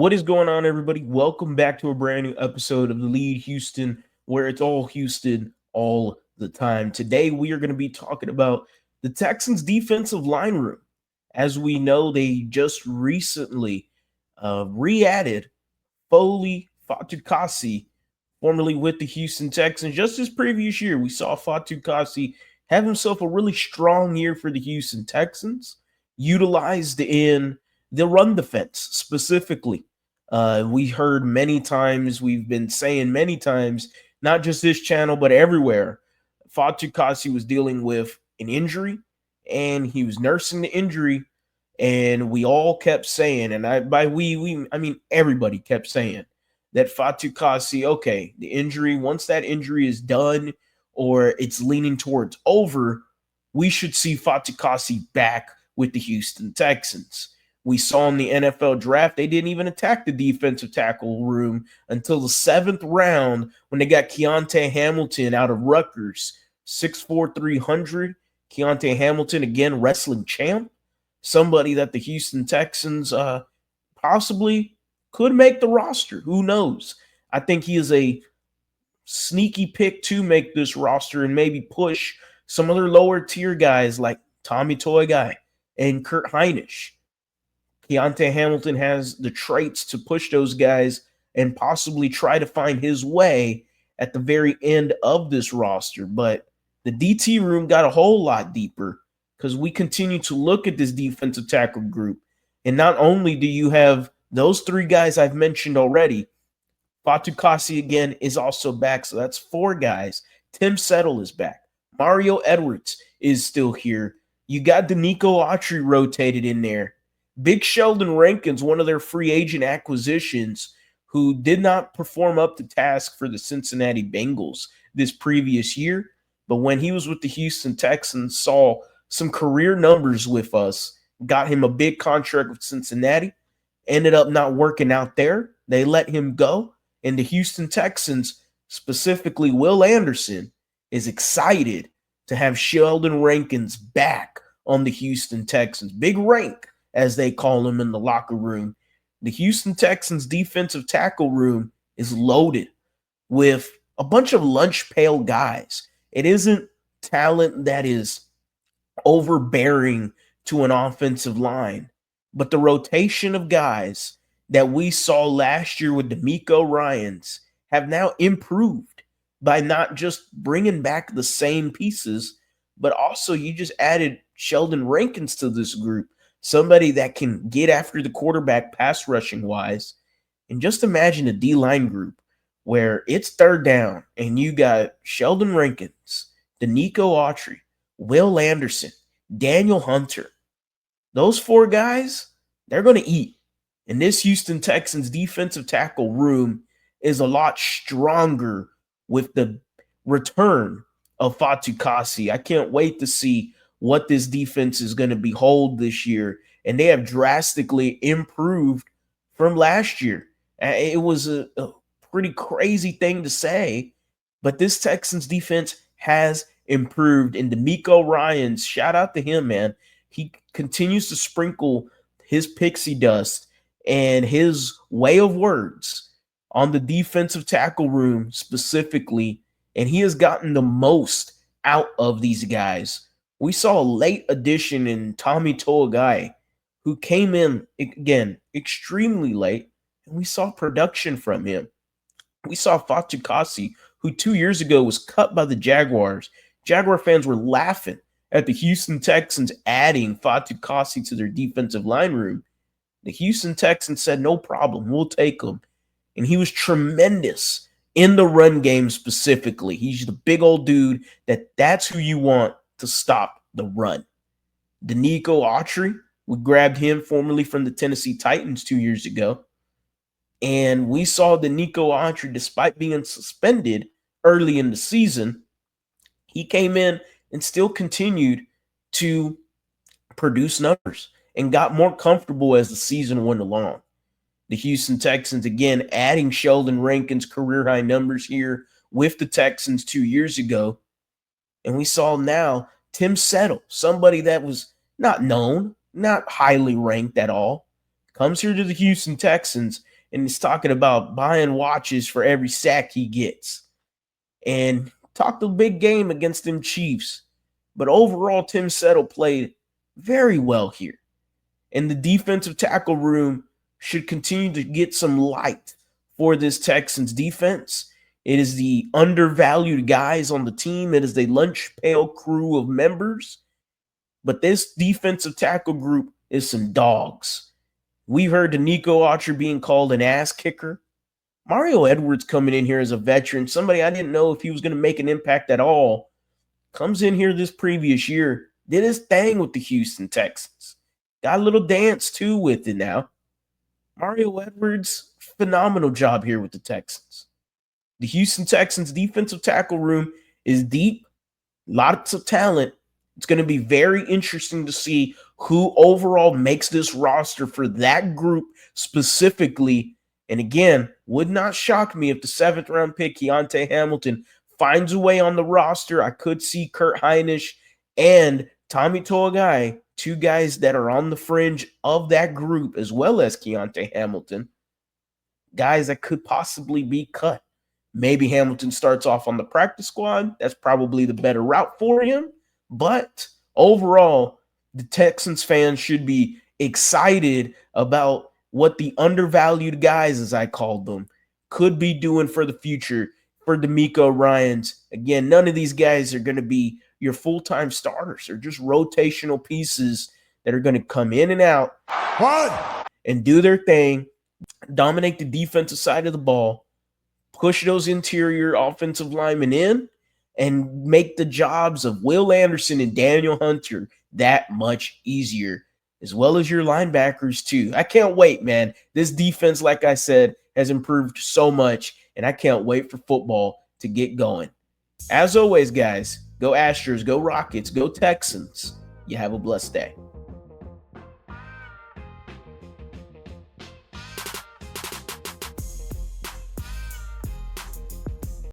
What is going on, everybody? Welcome back to a brand new episode of TheLead Houston, where it's all Houston all the time. Today, we are going to be talking about the Texans' defensive line room. As we know, they just recently re-added Foley Fatukasi, formerly with the Houston Texans. Just this previous year, we saw Fatukasi have himself a really strong year for the Houston Texans, utilized in the run defense specifically. We heard many times, we've been saying many times, not just this channel, but everywhere, Fatukasi was dealing with an injury and he was nursing the injury. And we all kept saying, and I mean everybody kept saying that Fatukasi, okay, the injury, once that injury is done or it's leaning towards over, we should see Fatukasi back with the Houston Texans. We saw in the NFL draft, they didn't even attack the defensive tackle room until the 7th round when they got Keontae Hamilton out of Rutgers, 6'4", 300. Keontae Hamilton, again, wrestling champ. Somebody that the Houston Texans possibly could make the roster. Who knows? I think he is a sneaky pick to make this roster and maybe push some other lower tier guys like Tommy Togiai and Kurt Heinisch. Keontae Hamilton has the traits to push those guys and possibly try to find his way at the very end of this roster. But the DT room got a whole lot deeper because we continue to look at this defensive tackle group. And not only do you have those three guys I've mentioned already, Fatukasi again is also back. So that's 4 guys. Tim Settle is back. Mario Edwards is still here. You got DeMeco Ryans rotated in there. Big Sheldon Rankins, one of their free agent acquisitions, who did not perform up to task for the Cincinnati Bengals this previous year. But when he was with the Houston Texans, saw some career numbers with us, got him a big contract with Cincinnati, ended up not working out there. They let him go. And the Houston Texans, specifically Will Anderson, is excited to have Sheldon Rankins back on the Houston Texans. Big Rank, as they call him in the locker room. The Houston Texans defensive tackle room is loaded with a bunch of lunch pail guys. It isn't talent that is overbearing to an offensive line, but the rotation of guys that we saw last year with DeMeco Ryans have now improved by not just bringing back the same pieces, but also you just added Sheldon Rankins to this group, somebody that can get after the quarterback pass rushing wise. And just imagine a D-line group where it's 3rd down and you got Sheldon Rankins, DeMeco Ryans, Will Anderson, Daniel Hunter. Those 4 guys, they're going to eat. And this Houston Texans defensive tackle room is a lot stronger with the return of Fatukasi. I can't wait to see what this defense is going to behold this year. And they have drastically improved from last year. It was a pretty crazy thing to say, but this Texans defense has improved. And DeMeco Ryans, shout out to him, man. He continues to sprinkle his pixie dust and his way of words on the defensive tackle room specifically, and he has gotten the most out of these guys. We saw a late addition in Tommy Togiai, who came in, again, extremely late, and we saw production from him. We saw Fatukasi, who 2 years ago was cut by the Jaguars. Jaguar fans were laughing at the Houston Texans adding Fatukasi to their defensive line room. The Houston Texans said, no problem, we'll take him. And he was tremendous in the run game specifically. He's the big old dude that's who you want to stop the run. DeMeco Ryans, we grabbed him formerly from the Tennessee Titans 2 years ago. And we saw DeMeco Ryans, despite being suspended early in the season, he came in and still continued to produce numbers and got more comfortable as the season went along. The Houston Texans, again, adding Sheldon Rankins' career-high numbers here with the Texans 2 years ago. And we saw now Tim Settle, somebody that was not known, not highly ranked at all, comes here to the Houston Texans and he's talking about buying watches for every sack he gets. And talked a big game against them Chiefs. But overall, Tim Settle played very well here. And the defensive tackle room should continue to get some light for this Texans defense. It is the undervalued guys on the team. It is the lunch pail crew of members. But this defensive tackle group is some dogs. We've heard DeMeco Ryans being called an ass kicker. Mario Edwards coming in here as a veteran, somebody I didn't know if he was going to make an impact at all, comes in here this previous year, did his thing with the Houston Texans. Got a little dance too with it now. Mario Edwards, phenomenal job here with the Texans. The Houston Texans defensive tackle room is deep, lots of talent. It's going to be very interesting to see who overall makes this roster for that group specifically. And again, would not shock me if the 7th round pick, Htown Hamilton, finds a way on the roster. I could see Kurt Hinish and Tommy Toagai, two guys that are on the fringe of that group, as well as Htown Hamilton, guys that could possibly be cut. Maybe Hamilton starts off on the practice squad. That's probably the better route for him. But overall, the Texans fans should be excited about what the undervalued guys, as I called them, could be doing for the future for DeMeco Ryans. Again, none of these guys are going to be your full-time starters. They're just rotational pieces that are going to come in and out and do their thing, dominate the defensive side of the ball, push those interior offensive linemen in, and make the jobs of Will Anderson and Daniel Hunter that much easier, as well as your linebackers too. I can't wait, man. This defense, like I said, has improved so much, and I can't wait for football to get going. As always, guys, go Astros, go Rockets, go Texans. You have a blessed day.